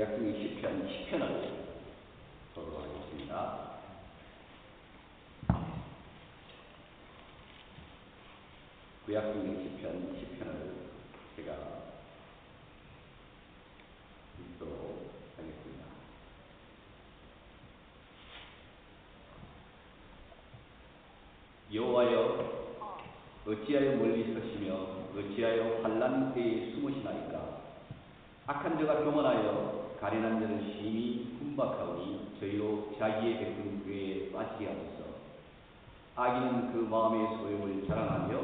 구약성경 시편 10편을 보도록 하겠습니다. 구약성경 시편 10편을 제가 읽도록 하겠습니다. 여호와여, 어찌하여 멀리 서시며 어찌하여 환난 때에 숨으시나이까? 악한 자가 교만하여 가련한 자는 심히 분박하오니 저희로 자기의 베푼 괴에 빠지게 하소서. 악인은 그 마음의 소욕을 자랑하며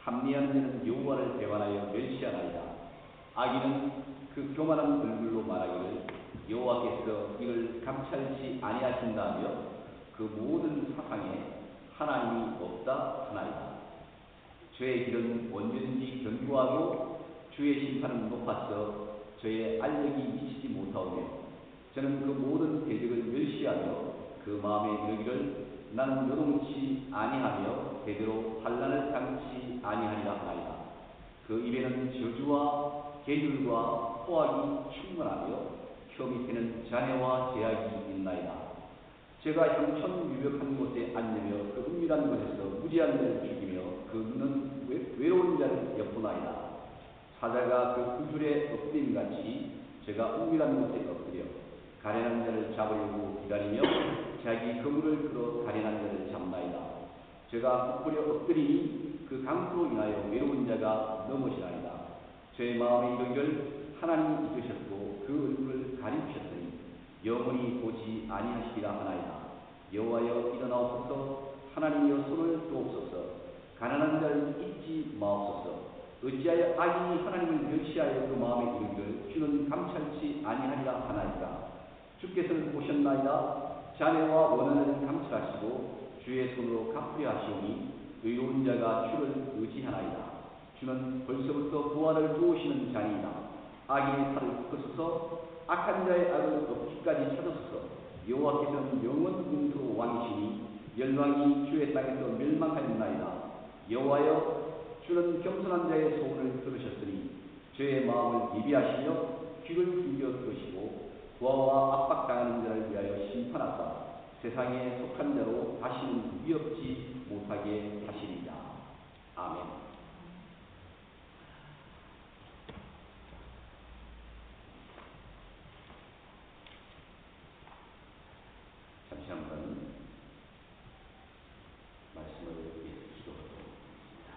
합리한 자는 여호와를 배반하여 멸시하나이다. 악인은 그 교만한 얼굴로 말하기를 여호와께서 이를 감찰지 아니하신다며 그 모든 사상에 하나님이 없다 하나이다. 죄의 길은 언제든지 견고하고 주의 심판은 높아서 저의 알력이 미치지 못하오며 저는 그 모든 대적을 멸시하며 그 마음에 이르기를 나는 요동치 아니하며 대대로 환난을 당치 아니하리라 하나이다. 그 입에는 저주와 계율과 포악이 충만하며 혀 밑에는 잔해와 제약이 있나이다. 제가 형천 유력한 곳에 앉으며 그 은밀한 곳에서 무지한 자를 죽이며 그 눈은 외로운 자를 엿보나이다. 사자가 그 구줄에 엎드림같이 제가 은밀한 곳에 엎드려 가련한 자를 잡으려고 기다리며 자기 그물을 끌어 가련한 자를 잡나이다. 제가 부풀려 엎드리니 그 강수로 인하여 외로운 자가 넘으시나이다. 제 마음에 이르기를 하나님이 잊으셨고 그 얼굴을 가리우셨으니 영원히 보지 아니하시리라 하나이다. 여호와여, 일어나옵소서. 하나님이여, 손을 도옵소서. 가난한 자를 잊지 마옵소서. 어찌하여 악인이 하나님을 멸시하여 그 마음에 이르기를 주는 감찰치 아니하리라 하나이까? 주께서는 보셨나이다. 잔해와 원한을 감찰하시고 주의 손으로 갚으려 하시오니 의로운 자가 주를 의지하나이다. 주는 벌써부터 부활을 도우시는 자니이다. 악인의 팔을 꺾으소서. 악한 자의 악을 엎기까지 찾으소서. 여호와께서는 영원 군수 왕이시니 열방이 주의 땅에서 멸망하였나이다. 여호와여, 주는 겸손한 자의 소원을 들으셨으니 죄의 마음을 예비하시며 귀를 숨겨 들으시고 부하와 압박당하는 자를 위하여 심판하사 세상에 속한 자로 다시는 위협지 못하게 하시리라. 아멘. 잠시 한번 말씀을 위해서 기도하도록 하겠습니다.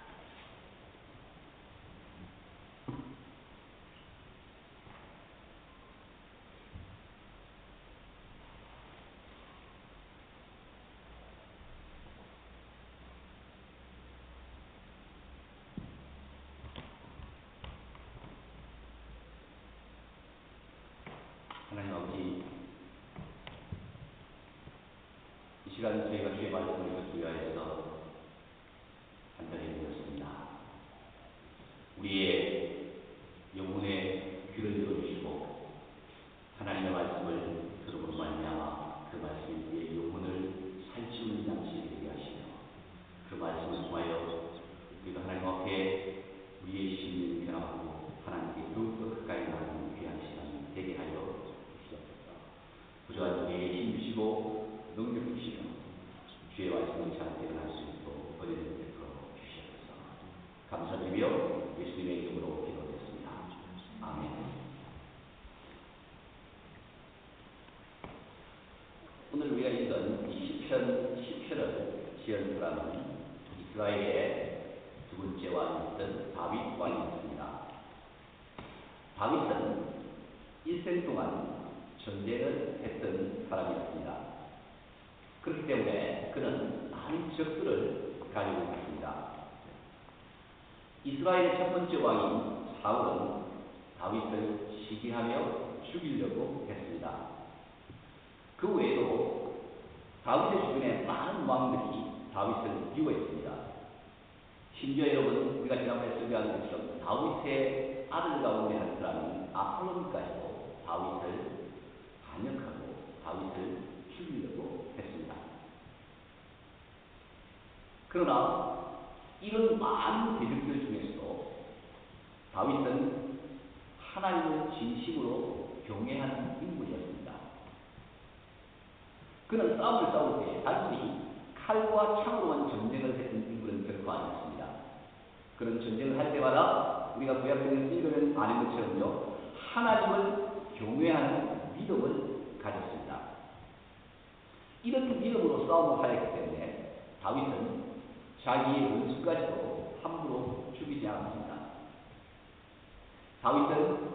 하나님 아버지, 이 시간 저희가 주의 말씀을 듣기 위하여서 한 자리에 모였습니다. 우리의 영혼의 귀를 열어주시고 하나님의 말씀을 들음으로 말미암아 그 말씀이 우리의 영혼을 살찌우는 양식이 되게 하시며 그 말씀을 통하여 우리가 하나님 앞에 우리의 심령이 변화하고 하나님께 더욱더 가까이 나가는 귀한 시간이 되게 하여 주시옵소서. 부족한 우리에게 힘 주시고 능력 주시며 주의 말씀을 잘 대응할 수 있도록 은혜를 베풀어 주시옵소서. 감사드리며 예수님의 이름으로 기도드렸습니다. 아멘. 오늘 우리가 읽은 이 시편 10편을 지은 사람은 이스라엘의 두 번째 왕이었던 다윗 왕이었습니다. 다윗은 일생 동안 전쟁을 했던 사람이었습니다. 그렇기 때문에 그는 많은 적들을 가지고 있었습니다. 이스라엘의 첫 번째 왕인 사울은 다윗을 시기하며 죽이려고 했습니다. 그 외에도 다윗의 주변에 많은 왕들이 다윗을 미워했습니다. 심지어 여러분, 우리가 지난번에 소개한 것처럼 다윗의 아들 가운데 한 사람인 압살롬까지도 다윗을 반역하고 다윗을 죽이려고 했습니다. 그러나 이런 많은 대적들 중에서도 다윗은 하나님을 진심으로 경외하는 인물이었습니다. 그는 싸움을 싸울 때 단순히 칼과 창으로만 전쟁을 했던 인물은 결코 아니었습니다. 그런 전쟁을 할 때마다 우리가 구약성에서 읽으면 아는 것처럼요, 하나님을 경외하는 믿음을 가졌습니다. 이런 믿음으로 싸움을 하였기 때문에 다윗은 자기의 원수까지도 함부로 죽이지 않았습니다. 다윗은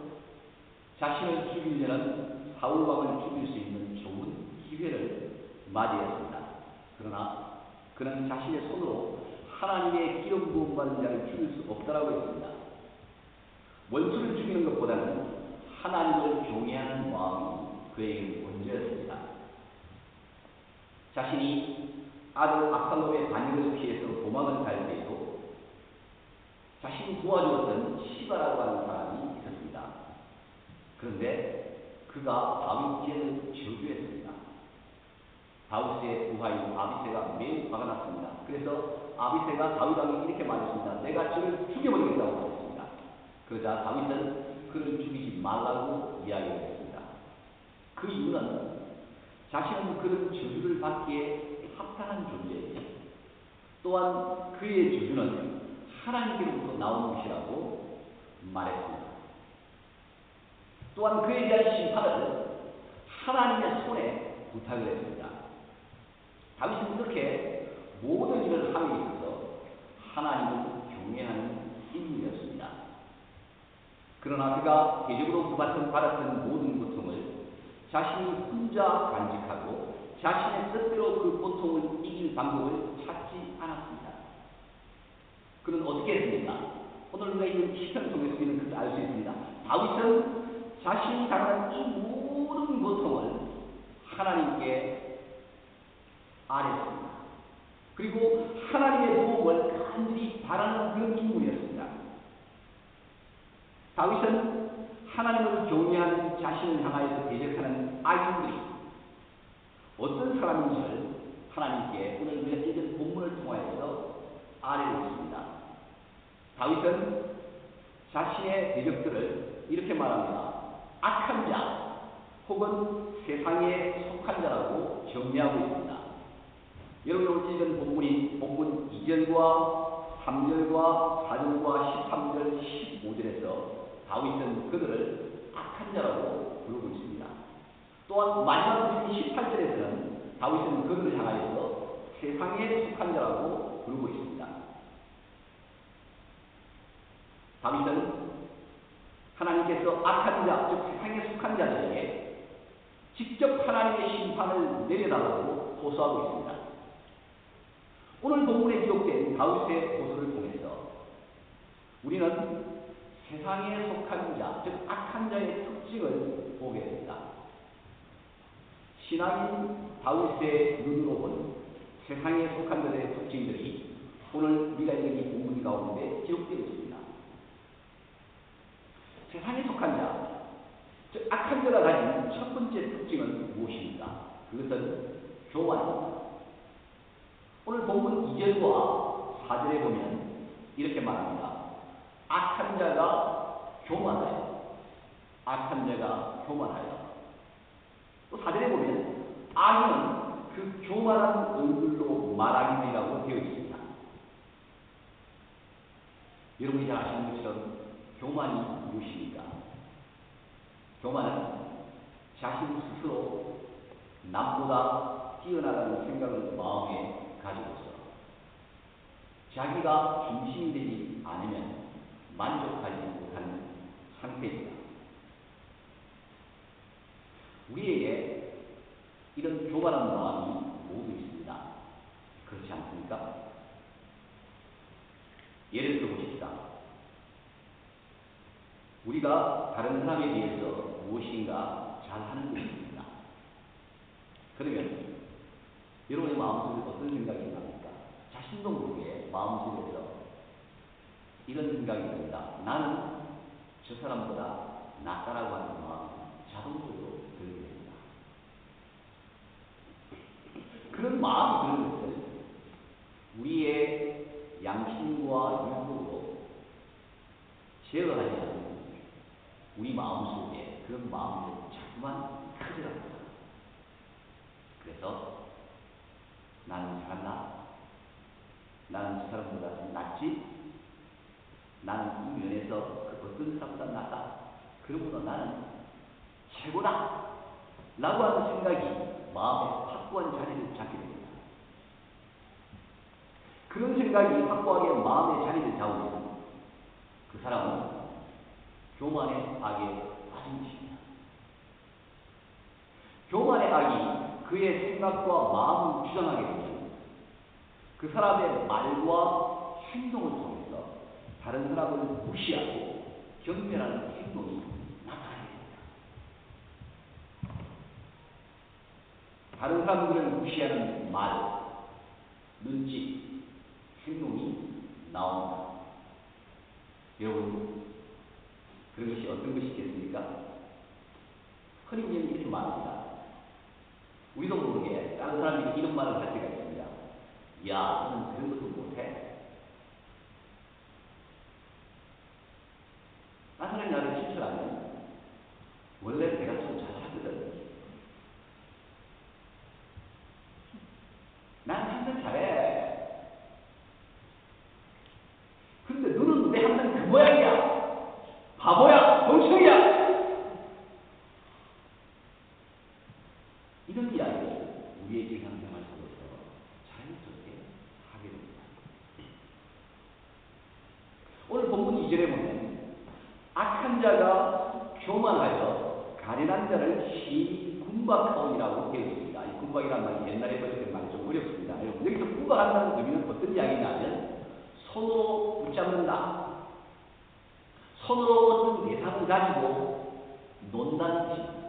자신을 죽이기 전 사울 왕을 죽일 수 있는 좋은 기회를 맞이했습니다. 그러나 그는 자신의 손으로 하나님의 기름 부음 받은 자를 죽일 수 없다라고 했습니다. 원수를 죽이는 것보다는 하나님을 경외하는 마음이 그에게 먼저였습니다. 자신이 아들 압살롬의 반역을 피해서 도망을 갈 때에도 자신이 도와주었던 시바라고 하는 사람이 있었습니다. 그런데 그가 다윗에게 저주했습니다. 다윗의 부하인 아비새가 매우 화가 났습니다. 그래서 아비새가 다윗에게 이렇게 말했습니다. 내가 저를 죽여버리겠다고 말했습니다. 그러자 다윗은 그를 죽이지 말라고 이야기했습니다. 그 이유는 자신은 그런 저주를 받기에 합당한 존재이며 또한 그의 저주는 하나님께로부터 나온 것이라고 말했습니다. 또한 그에 대한 심판을 하나님의 손에 부탁을 했습니다. 다윗은 그렇게 모든 일을 함에 있어서 하나님을 경외하는 인물이었습니다. 그러나 그가 대적으로 받았던 모든 고통을 자신이 혼자 간직하고 자신의 뜻대로 그 고통을 이길 방법을 찾지 않았습니다. 그는 어떻게 했습니까? 오늘 우리가 읽은 시편 속에서 우리는 그것을 알 수 있습니다. 다윗은 자신이 당하는 이 모든 고통을 하나님께 아뢰었습니다. 그리고 하나님의 도움을 간절히 바라는 그런 인물이었습니다. 다윗은 하나님을 경외하는 자신을 향하여서 대적하는 악인들이 어떤 사람인지를 하나님께 오늘 우리가 읽은 본문을 통하여서 아뢰고 있습니다. 다윗은 자신의 대적들을 이렇게 말합니다. 악한 자 혹은 세상에 속한 자라고 정리하고 있습니다. 여러분 오늘 읽은 본문 2절과 3절과 4절과 13절, 15절에서 다윗은 그들을 악한 자라고 부르고 있습니다. 또한 마지막 18절에서는 다윗은 그들을 향하여서 세상에 속한 자라고 부르고 있습니다. 다윗은 하나님께서 악한 자, 즉 세상에 속한 자들에게 직접 하나님의 심판을 내려달라고 호소하고 있습니다. 오늘 본문에 기록된 다윗의 호소를 통해서 우리는 세상에 속한 자, 즉 악한 자의 특징을 보게 됩니다. 신앙인 다윗의 눈으로 본 세상에 속한 자들의 특징들이 오늘 우리가 읽은 이 본문 가운데 기록되어 있습니다. 세상에 속한 자, 즉 악한 자가 가진 첫 번째 특징은 무엇입니까? 그것은 교만입니다. 오늘 본문 2절과 4절에 보면 이렇게 말합니다. 악한 자가 교만하여, 악한 자가 교만하여. 또 4절에 보면 악인은 그 교만한 얼굴로 말하기 위하고 되어 있습니다. 여러분이 잘 아시는 것처럼 교만이 무엇입니까? 교만은 자신 스스로 남보다 뛰어나다는 생각을 마음에 가지고서 자기가 중심이 되지 않으면 만족하지 못하는 상태입니다. 우리에게 이런 교만한 마음이 모두 있습니다. 그렇지 않습니까? 예를 들어 보십시다. 우리가 다른 사람에 비해서 무엇인가 잘하는 것이 있습니다. 그러면 여러분의 마음속에 어떤 생각이 납니까? 자신도 모르게 마음속에서 이런 생각이 듭니다. 나는 저 사람보다 낫다라고 하는 마음이 자동적으로 들게 됩니다. 그런 마음이 드는 것을 우리의 양심과 율법으로 제어하지 않으면 우리 마음속에 그런 마음이 자꾸만 커져갑니다. 그래서 나는 잘한다. 나는 저 사람보다 낫지. 나는 이 면에서 그 어떤 사람보다 낫다. 그러므로 나는 최고다. 라고 하는 생각이 마음에 확고한 자리를 잡게 됩니다. 그런 생각이 확고하게 마음의 자리를 잡으면 그 사람은 교만의 악에 빠진 것입니다. 교만의 악이 그의 생각과 마음을 주장하게 되면 그 사람의 말과 행동을 통해서 다른 사람을 무시하고 경멸하는 행동이 나타나게 됩니다. 다른 사람들을 무시하는 말, 눈짓, 행동이 나옵니다. 여러분, 그런 것이 어떤 것이겠습니까? 흔히 우리는 이렇게 말합니다. 우리도 모르게 다른 사람이 이런 말을 할 때가 있습니다. 야, 너는 그런 것도 못해? 다른 사람이 나를 칭찬하면 원래 내가 좀 잘하거든. 난 항상 잘해. 근데 너는 왜 항상 그 모양이야? 바보야, 멍청이야. 이런 이야기를 우리의 일상생활 속에서 자연스럽게 하게 됩니다. 오늘 본문 2절에 보면 악한 자가 교만하여 가련한 자를 심히 군박하오니라고 되어 있습니다. 이 군박이란 말이 옛날에 번역된 말이 좀 어렵습니다. 여기서 군박한다는 의미는 어떤 이야기냐면 손으로 붙잡는다. 손으로 어떤 대상을 가지고 논다는 것입니다.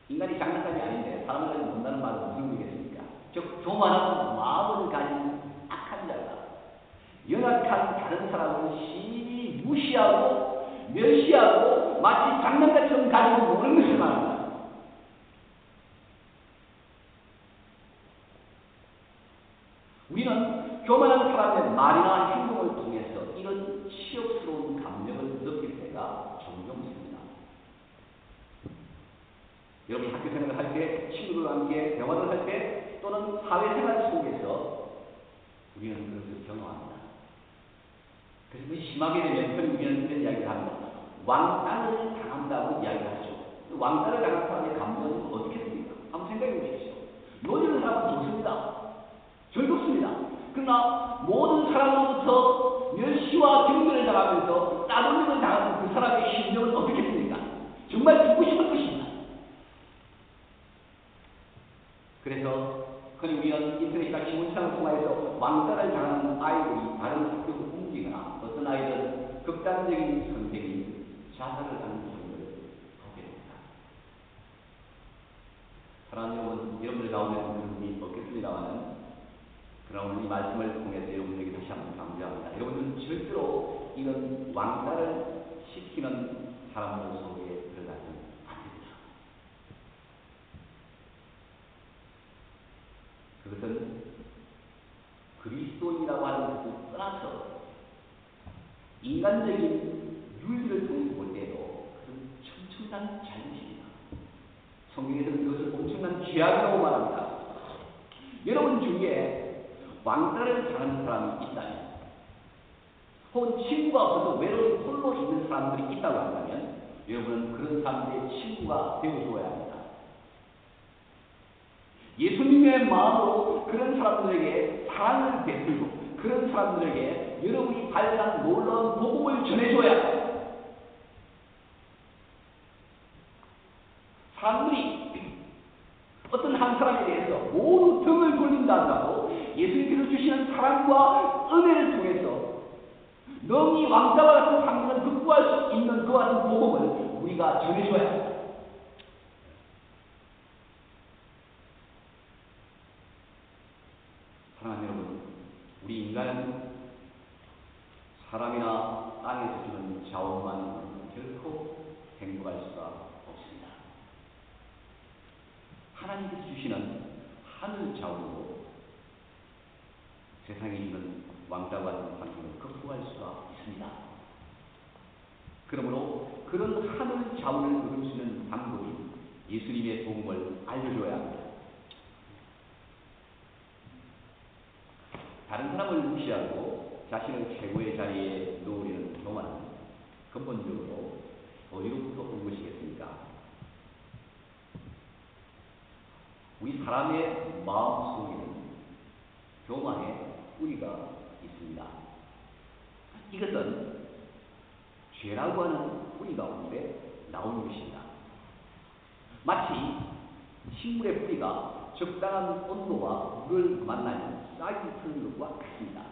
인간이 장난감이 아닌데 사람을 가지고 논다는 말은 무슨 의미겠습니까? 즉 교만한 마음을 가진 악한 자가 연약한 다른 사람을 심히 무시하고 멸시하고 마치 장난감처럼 가지고 노는 것을 말합니다. 우리는 교만한 사람의 말이나 행동을 통해서 이런 치욕스러운 감정을 느낄 때가 종종 있습니다. 여러분이 학교 생활을 할 때, 친구들과 함께 대화를 할 때, 또는 사회생활 속에서 우리는 그것을 경험합니다. 그래서 심하게 되면 흔히 우리는 이런 이야기를 합니다. 왕따를 당한다고 이야기하죠. 왕따를 당한 사람의 감정은 어떻겠습니까? 한번 생각해 보십시오. 노리는 사람은 좋습니다. 즐겁습니다. 그러나 모든 사람으로부터 멸시와 경멸을 당하면서 따돌림을 당하는 그 사람의 심정은 어떻겠습니까? 정말 죽고 싶을 것입니다. 그래서 흔히 우리는 인터넷이나 신문창을 통해서 왕따를 당하는 아이들이 다른 학교로 옮기거나 어떤 아이들은 극단적인 선택이 자살을 하는 경우를 보게 됩니다. 사랑하는 여러분, 여러분들 가운데는 그런 분이 없겠습니다만은 그러나 오늘 이 말씀을 통해서 여러분에게 다시 한번 강조합니다. 여러분은 절대로 이런 왕따를 시키는 사람들 속에 들어가서는 안 됩니다. 그것은 그리스도인이라고 하는 것을 떠나서 인간적인 윤리를 통해서 볼 때도 그것은 엄청난 잘못입니다. 성경에서는 그것을 엄청난 죄악이라고 말합니다. 여러분 중에 왕따를 당하는 사람이 있다면 혹은 친구가 없어서 외로운 홀로 있는 사람들이 있다고 한다면 여러분은 그런 사람들의 친구가 되어줘야 합니다. 예수님의 마음으로 그런 사람들에게 사랑을 베풀고 그런 사람들에게 여러분이 발견한 놀라운 복음을 전해줘야 합니다. 사람들이 어떤 한 사람에 대해서 모두 등을 돌린다 하더라도 예수님께서 주시는 사랑과 은혜를 통해서 능히 왕자와 같은 상승을 극복할 수 있는 그와 같은 복음을 우리가 전해줘야 합니다. 사랑하는 여러분, 우리 인간은 사람이나 땅에서 주는 자원만 결코 행복할 수가 없습니다. 하나님께서 주시는 하늘 자원으로 세상에 있는 왕따와 같은 환경을 극복할 수가 있습니다. 그러므로 그런 하늘 자원을 얻을 수 있는 방법이 예수님의 도움을 알려줘야 합니다. 다른 사람을 무시하고 자신을 최고의 자리에 놓으려는 교만은 근본적으로 어디로부터 온 것이겠습니까? 우리 사람의 마음 속에는 교만의 뿌리가 있습니다. 이것은 죄라고 하는 뿌리 가운데 나오는 것입니다. 마치 식물의 뿌리가 적당한 온도와 물을 만나면 싹이 트는 것과 같습니다.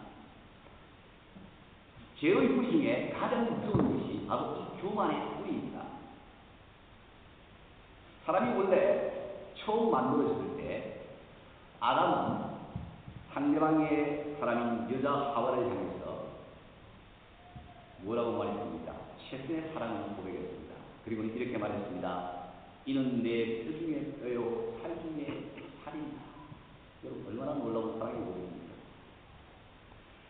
죄의 뿌리 중에 가장 무서운 것이 바로 이 교만의 뿌리입니다. 사람이 원래 처음 만들어졌을 때 아담은 상대방의 사람인 여자 하와를 향해서 뭐라고 말했습니까? 최선의 사랑을 고백했습니다. 그리고 이렇게 말했습니다. 이는 내 뼈 중에 뼈요 살 중에 살이다. 여러분 얼마나 놀라운 사랑의 고백입니까?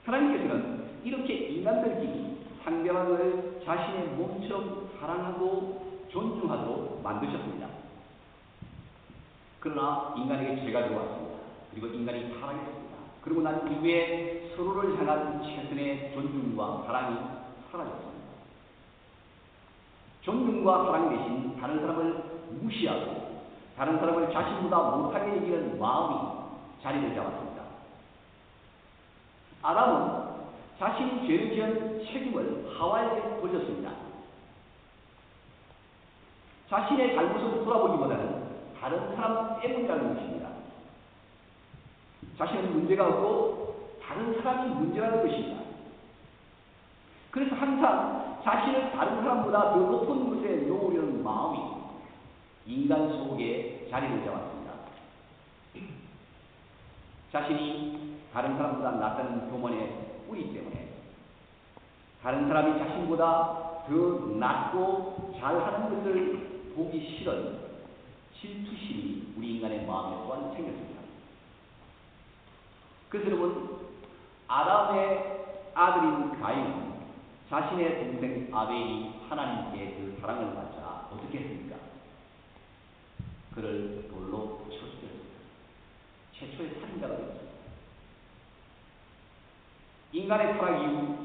하나님께서는 이렇게 인간들끼리 상대방을 자신의 몸처럼 사랑하고 존중하도록 만드셨습니다. 그러나 인간에게 죄가 들어왔습니다. 그리고 인간이 타락했습니다. 그리고 난 이후에 서로를 향한 최선의 존중과 사랑이 사라졌습니다. 존중과 사랑 대신 다른 사람을 무시하고 다른 사람을 자신보다 못하게 여기는 마음이 자리를 잡았습니다. 아담은 자신이 죄를 지은 책임을 하와에게 돌렸습니다. 자신의 잘못을 돌아보기보다는 다른 사람 때문이라는 것입니다. 자신은 문제가 없고 다른 사람이 문제라는 것입니다. 그래서 항상 자신을 다른 사람보다 더 높은 곳에 놓으려는 마음이 인간 속에 자리를 잡았습니다. 자신이 다른 사람보다 낫다는 교만의 뿌리 때문에 다른 사람이 자신보다 더 낫고 잘하는 것을 보기 싫은 질투심이 우리 인간의 마음에 또한 생겼습니다. 그래서 여러분, 아담의 아들인 가인은 자신의 동생 아벨이 하나님께 그 사랑을 받자 어떻게 했습니까? 그를 돌로 쳐 죽였습니다. 최초의 살인자가 되었습니다. 인간의 타락 이후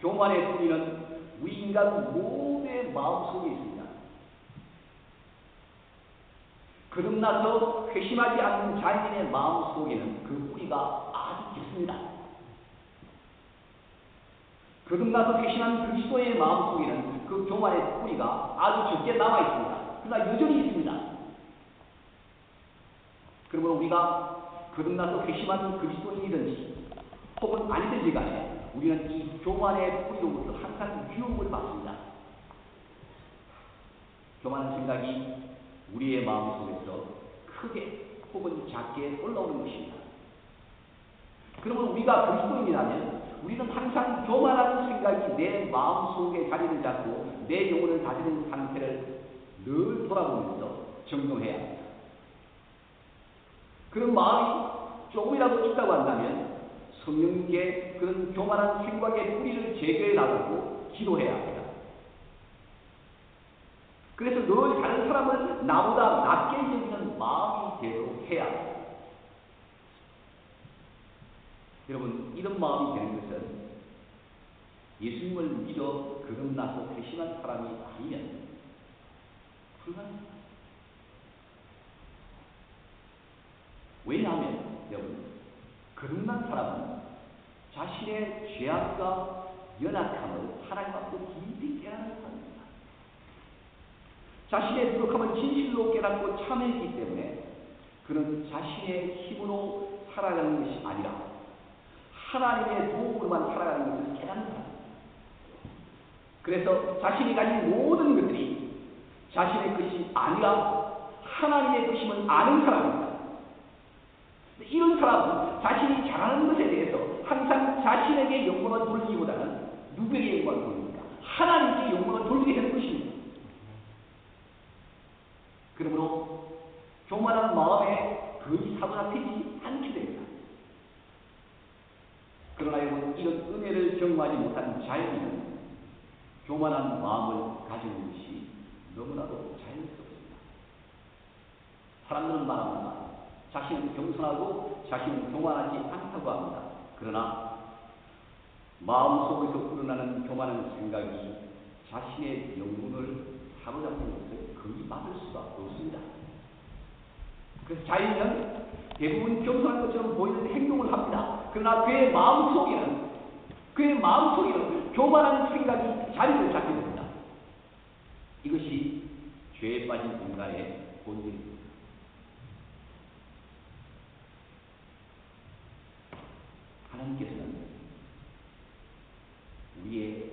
교만의 뿌리는 우리 인간 모두의 마음속에 있습니다. 거듭나서 회심하지 않는 자신의 마음속에는 그 뿌리가 아주 깊습니다. 거듭나서 회심한 그리스도의 마음속에는 그 교만의 뿌리가 아주 적게 남아있습니다. 그러나 여전히 있습니다. 그러므로 우리가 거듭나서 회심한 그리스도인이든지 혹은 아니든지 간에 우리는 이 교만의 뿌리로부터 항상 위협을 받습니다. 교만한 생각이 우리의 마음속에서 크게 혹은 작게 올라오는 것입니다. 그러면 우리가 그리스도인이라면 우리는 항상 교만한 생각이 내 마음속에 자리를 잡고 내 영혼을 다스리는 상태를 늘 돌아보면서 점검해야 합니다. 그런 마음이 조금이라도 있다고 한다면 성령께 그런 교만한 생각의 뿌리를 제거해 놔두고 기도해야 합니다. 그래서 늘 다른 사람을 나보다 낮게 여기는 마음이 되도록 해야 합니다. 여러분, 이런 마음이 되는 것은 예수님을 믿어 거듭나서 회심한 사람이 아니면 불가능합니다. 왜냐하면 여러분, 거듭난 사람은 자신의 죄악과 연약함을 하나님 앞에 깊이 깨닫는 사람입니다. 자신의 부족함을 진실로 깨닫고 참회했기 때문에 그는 자신의 힘으로 살아가는 것이 아니라 하나님의 도움으로만 살아가는 것을 깨닫는 사람입니다. 그래서 자신이 가진 모든 것들이 자신의 것이 아니라 하나님의 것임을 아는 사람입니다. 이런 사람은 자신이 잘하는 것에 대해서 항상 자신에게 영광을 돌리기보다는 누구에게 영광을 돌립니까? 하나님께 영광을 돌리게 되는 것입니다. 그러므로 교만한 마음에 거의 사로잡히지 않게 됩니다. 그러나 여러분, 이런 은혜를 경험하지 못한 자연인은 교만한 마음을 가지는 것이 너무나도 자연스럽습니다. 사람들은 말합니다. 자신은 겸손하고 자신은 교만하지 않다고 합니다. 그러나 마음속에서 우러나는 교만한 생각이 자신의 영혼을 사로잡는 것을 거의 막을 수가 없습니다. 그래서 자인은 대부분 겸손한 것처럼 보이는 행동을 합니다. 그러나 그의 마음속에는 교만한 생각이 자리를 잡게 됩니다. 이것이 죄에 빠진 인간의 본질입니다. 하나님께서는 우리의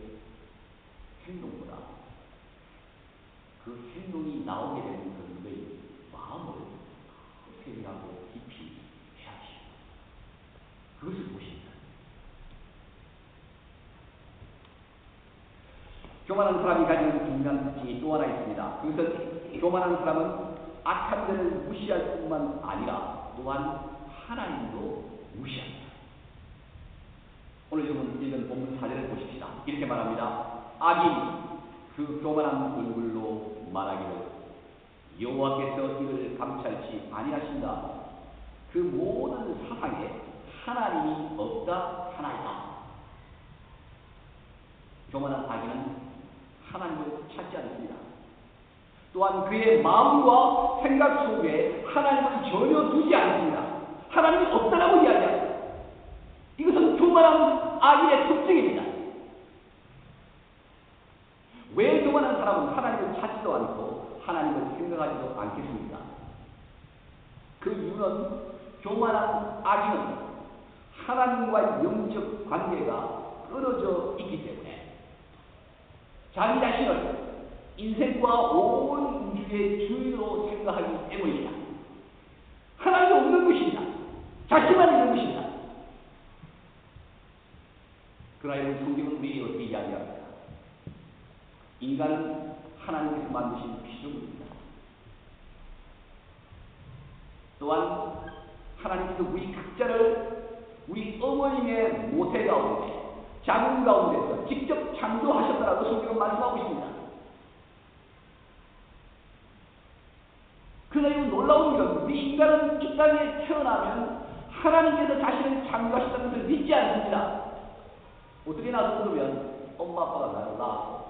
행동보다 그 행동이 나오게 되는 그의 마음을 세밀하고 깊이 헤아리십니다. 그것을 보십니다. 교만한 사람이 가지는 중요한 특징이 또 하나 있습니다. 그것은 교만한 사람은 악한 자를 무시할 뿐만 아니라 또한 하나님도 무시합니다. 오늘 여러분 읽은 본문 4절을 보십시다. 이렇게 말합니다. 악인이 그 교만한 얼굴로 말하기를 여호와께서 이를 감찰치 아니하신다. 그 모든 사상에 하나님이 없다 하나이다. 교만한 악인은 하나님을 찾지 않습니다. 또한 그의 마음과 생각 속에 하나님을 전혀 두지 않습니다. 하나님이 없다라고 이야기합니다. 이것은 교만한 악인의 특징입니다. 왜 교만한 사람은 하나님을 찾지도 않고 하나님을 생각하지도 않겠습니까? 그 이유는 교만한 악인은 하나님과의 영적 관계가 끊어져 있기 때문에 자기 자신을 인생과 온 우주의 주인으로 생각하기 때문입니다. 하나님이 없는 것입니다. 자신만 있는 것입니다. 그러나 이 성경은 우리에게 어떻게 이야기합니까? 인간은 하나님께서 만드신 피조물입니다. 또한 하나님께서 우리 각자를 우리 어머님의 모태 가운데 자궁 가운데서 직접 창조하셨다라고 성경은 말씀하고 있습니다. 그러나 이 놀라운 일은 우리 인간은 이 땅에 태어나면 하나님께서 자신을 창조하셨다는 것을 믿지 않습니다. 어떻게 나서 그러면 엄마 아빠가 나를 낳았어.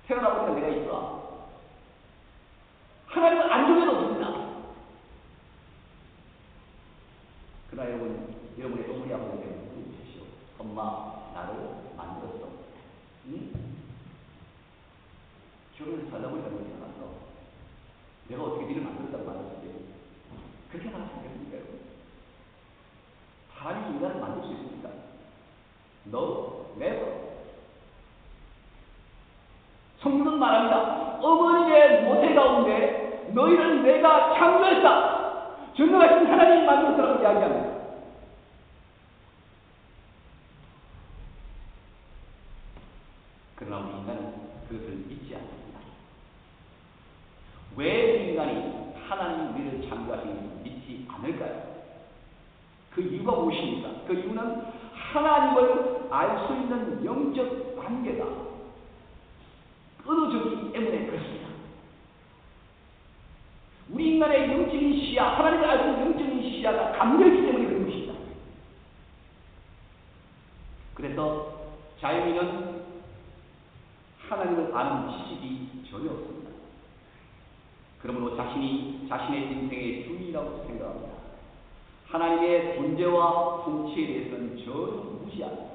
태어나보니까 내가 있더라. 하나님은 안쪽에도 없습니다. 그러나 여러분의 어머니 아버지에게 물어보십시오. 엄마 나를 만들었어. 응? 저를 살라고 이렇게 태어났어. 내가 어떻게 니를 만들었다고 말했지? 그렇게 말하시겠습니까, 여러분? 사람이 인간을 만들 수 있습니까? No, never. 성경은 말합니다. 어머니의 모태 가운데 너희를 내가 창조했다. 전능하신 하나님이 만들었다고 이야기합니다. 그러나 우리 인간은 그것을 믿지 않습니다. 왜 인간이 하나님이 우리를 창조하신 것을 믿지 않을까요? 그 이유가 무엇입니까? 그 이유는 하나님을 알 수 있는 영적 관계가 끊어졌기 때문에 그렇습니다. 우리 인간의 영적인 시야, 하나님을 알 수 있는 영적인 시야가 감려있기 때문에 그런 것입니다. 그래서 자연인은 하나님을 아는 지식이 전혀 없습니다. 그러므로 자신의 인생의 주인이라고 생각합니다. 하나님의 존재와 통치에 대해서는 전혀 무시합니다.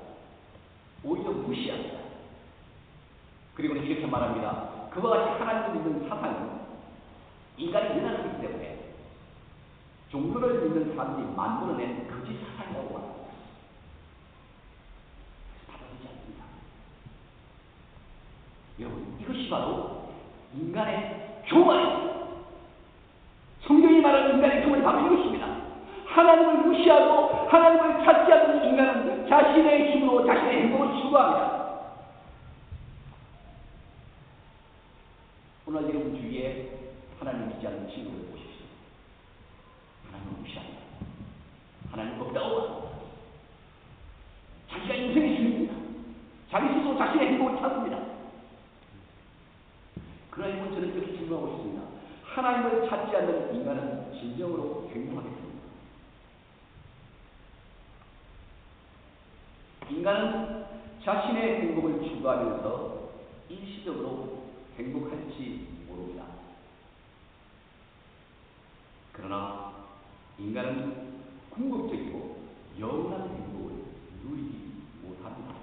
오히려 무시합니다. 그리고 이렇게 말합니다. 그와 같이 하나님을 믿는 사상은 인간이 일어나기 때문에 종교를 믿는 사람들이 만들어낸 거짓 사상이라고 말합니다. 받아들이지 않습니다. 여러분, 이것이 바로 인간의 교만입니다. 성경이 말하는 인간의 교만이 바로 이것입니다. 하나님을 무시하고 하나님을 찾지 않는 인간은 자신의 힘으로 자신의 행복을 추구합니다. 오늘 여러분 주위에 하나님 믿지 않는 친구를 보십시오. 하나님을 무시합니다. 하나님 없다고 합니다. 자기가 인생의 주인입니다. 자신의 행복을 찾습니다. 그러나 저는 이렇게 질문하고 싶습니다. 하나님을 찾지 않는 인간은 진정으로 행복하겠습니까? 인간은 자신의 행복을 추구하면서 일시적으로 행복할지 모릅니다. 그러나 인간은 궁극적이고 영원한 행복을 누리지 못합니다.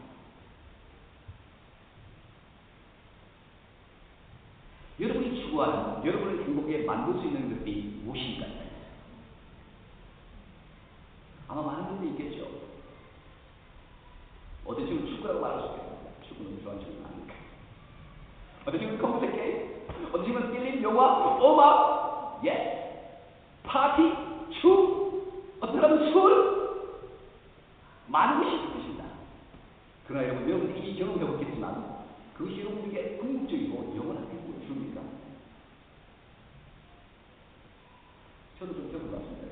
여러분이 추구하는, 여러분을 행복에 만들 수 있는 것들이 무엇인가요? 아마 많은 분들이 있겠죠. 어떤 친구는 축구라고 말할 수 있겠습니다. 축구는 좋아하는 친구는 아니니까. 어떤 친구는 컴퓨터 게임, 어떤 친구는 필름, 영화, 음악, 파티, 춤, 어떤 사람은 술, 많은 것이 있을 것입니다. 그러나 여러분들이 이미 경험해봤겠지만 그것이 여러분에게 궁극적이고 영원한 행복을 줍니까? 저도 좀 겪어봤습니다.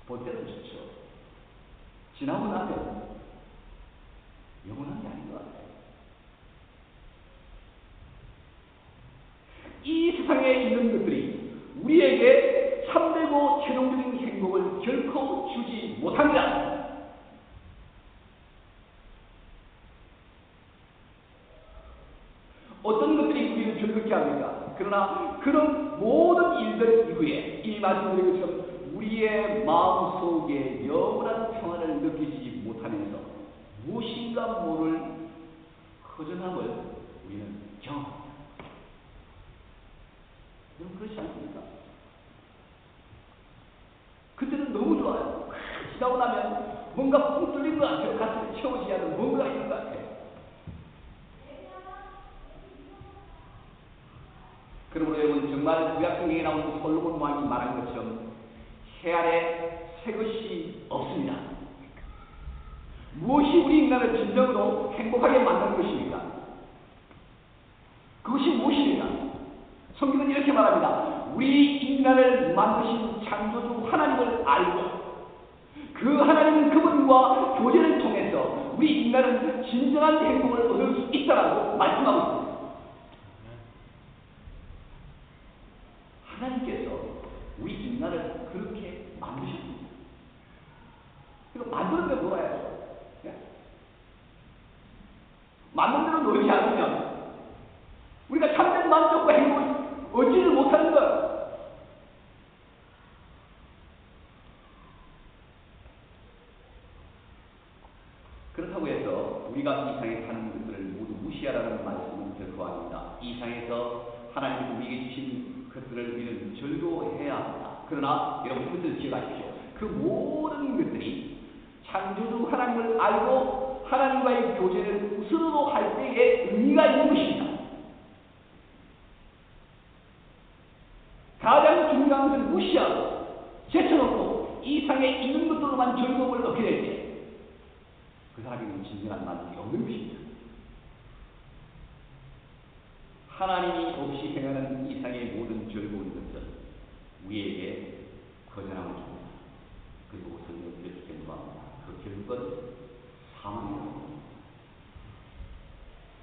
볼 때는 좋죠. 지나고 나면 영원한 게 아닌 것 같아요. 이 세상에 있는 것들이 우리에게 참되고 최종적인 행복을 결코 주지 못합니다. 어떤 것들이 우리를 즐겁게 합니까? 그러나 그런 모든 일들 이후에 이미 말씀드린 것처럼 우리의 마음속에 영원한 평안을 느끼지 못하면서 무엇인가 모를 허전함을 우리는 경험합니다. 여러분 그렇지 않습니까? 그때는 너무 좋아요. 지나고 나면 뭔가 뻥 뚫린 것 같아요. 가슴에 채워지지 않는 뭔가가 있는 것 같아요. 그러므로 여러분 정말 구약성경에 나오는 솔로몬 왕이 말한 것처럼 해 아래 새 것이 없습니다. 무엇이 우리 인간을 진정으로 행복하게 만드는 것입니까? 그것이 무엇입니까? 성경은 이렇게 말합니다. 우리 인간을 만드신 창조주 하나님을 알고 그 하나님 그분과 교제를 통해서 우리 인간은 진정한 행복을 얻을 수 있다라고 말씀하고 있습니다. 하나님께서 우리 인간을 그렇게 만드셨습니다. 그리고 만드는 게 뭐라요? 만든 대로 놀지 않으면 우리가 참된 만족과 행복을 얻지를 못하는 거예요. 그렇다고 해서 우리가 이 세상에 사는 것들을 모두 무시하라는 말씀은 결코 아닙니다. 이 세상에서 하나님이 우리에게 주신 것들을 우리는 즐거워해야 합니다. 그러나 여러분 그것을 기억하십시오. 그 모든 것들이 창조주 하나님을 알고 하나님과의 교제를 우선으로 할 때에 의미가 있는 것입니다. 가장 중요한 것을 무시하고 제쳐놓고 이 세상에 있는 것들로만 즐거움을 얻게 될 때 그 사람에게는 진정한 만족이 없는 것입니다. 하나님이 없이 행하는 이 세상의 모든 즐거운 것은 우리에게 거절함을 줍니다. 그리고 성경은 이렇게 견도합니다. 그 결국은 사망이라고 합니다.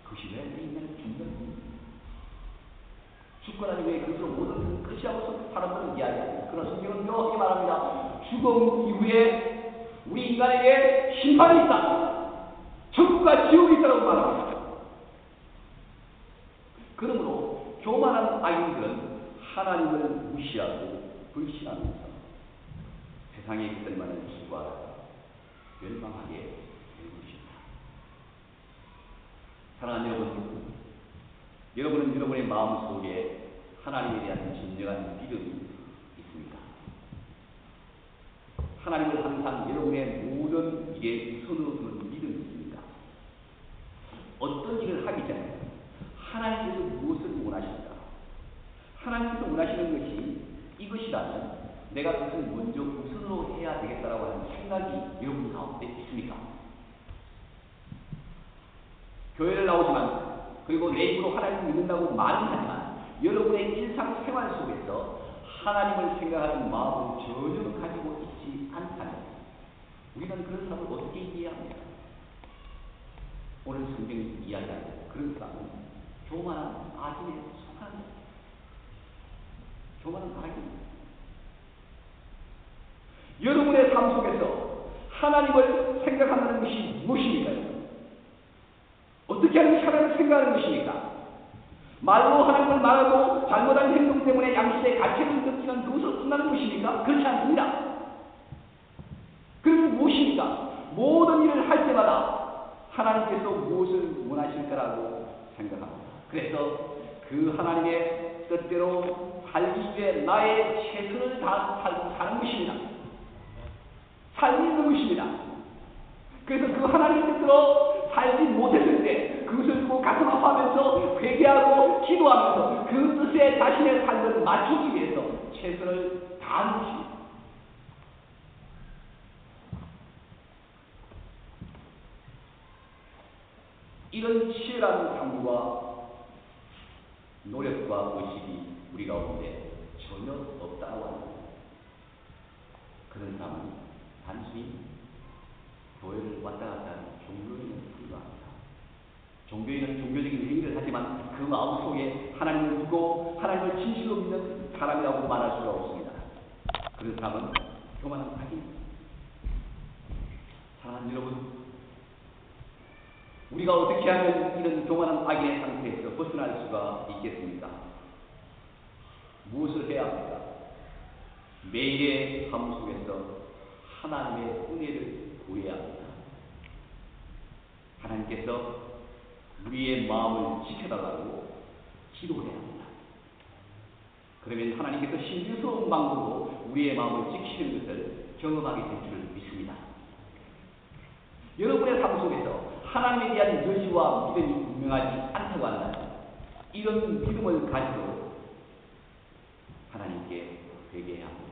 그것이 왜 내 인간을 죽는 죽거나 왜 그것으로 모든 끝이라고 사람들은 이야기합니다. 그러나 성경은 명확히 말합니다. 죽음 이후에 우리 인간에게 심판이 있다. 천국과 지옥이 있다고 말합니다. 그러므로 교만한 악인들은 하나님을 무시하고 불신하면서 세상의 것들만을 추구하다가 멸망하게 되는 것입니다. 사랑하는 여러분, 여러분은 여러분의 마음속에 하나님에 대한 진정한 믿음이 있습니까? 하나님을 항상 여러분의 모든 일에 우선으로 두는 믿음이 있습니까? 어떤 일을 하기 전에 하나님께서 무엇을 원하실까? 하나님께서 원하시는 것이 이것이라면 내가 그것을 먼저 우선으로 해야 되겠다라고 하는 생각이 여러분 가운데 있습니까? 교회를 나오지만 그리고 내 입으로 하나님을 믿는다고 말은 하지만 여러분의 일상생활 속에서 하나님을 생각하는 마음을 전혀 가지고 있지 않다면 우리는 그런 사람을 어떻게 이해합니까? 오늘 성경이 이야기하는 그런 사람은 교만한 악인에 속한 교만한 악인입니다. 여러분의 삶 속에서 하나님을 생각하는 것이 무엇입니까? 어떻게 하는 것이 하나님을 생각하는 것입니까? 말로 하나님을 말하고 잘못한 행동 때문에 양심의 가책을 느끼는 그것으로 끝나는 것입니까? 그렇지 않습니다. 그럼 무엇입니까? 모든 일을 할 때마다 하나님께서 무엇을 원하실까라고 생각합니다. 그래서 그 하나님의 뜻대로 살기 위해 나의 최선을 다하고 사는 것입니다. 삶이 있는 것입니다. 그래서 그 하나님의 뜻대로 살지 못했을 때 그것을 두고 가슴 아파하면서 회개하고 기도하면서 그 뜻에 자신의 삶을 맞추기 위해서 최선을 다하는 것입니다. 이런 치열한 탐구와 노력과 의식이 우리 가운데 전혀 없다고 합니다. 그런 사람은 단순히 교회를 왔다 갔다 하는 종교인은 불과합니다. 종교인은 종교적인 행위를 하지만 그 마음 속에 하나님을 믿고 하나님을 진실로 믿는 사람이라고 말할 수가 없습니다. 그런 사람은 교만한 악인입니다. 사랑하는 여러분, 우리가 어떻게 하면 이런 교만한 악인의 상태에서 벗어날 수가 있겠습니까? 무엇을 해야 합니까? 매일의 삶 속에서 하나님의 은혜를 구해야 합니다. 하나님께서 우리의 마음을 지켜달라고 기도해야 합니다. 그러면 하나님께서 신비스러운 방법으로 우리의 마음을 지키는 것을 경험하게 될 줄 믿습니다. 여러분의 삶 속에서 하나님에 대한 여지와 믿음이 분명하지 않다고 한다면 이런 믿음을 가지고 하나님께 회개해야 합니다.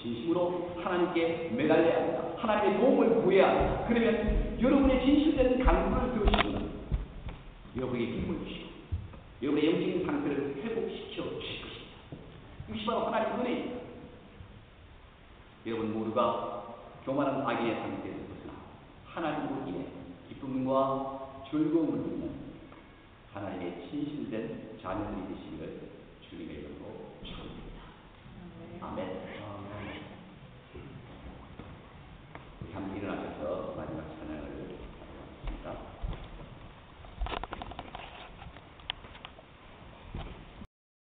진심으로 하나님께 매달려야 합니다. 하나님의 도움을 구해야 합니다. 그러면 여러분의 진실된 간구를 들으시고는 여러분에게 힘을 주시고 여러분의 영적인 상태를 회복시켜 주실 것입니다. 이것이 바로 하나님의 은혜입니다. 여러분 모두가 교만한 악인의 상태에서 벗어나 하나님으로 인해 기쁨과 즐거움을 누리는 하나님의 진실된 자녀들이 되시기를 주님의 이름으로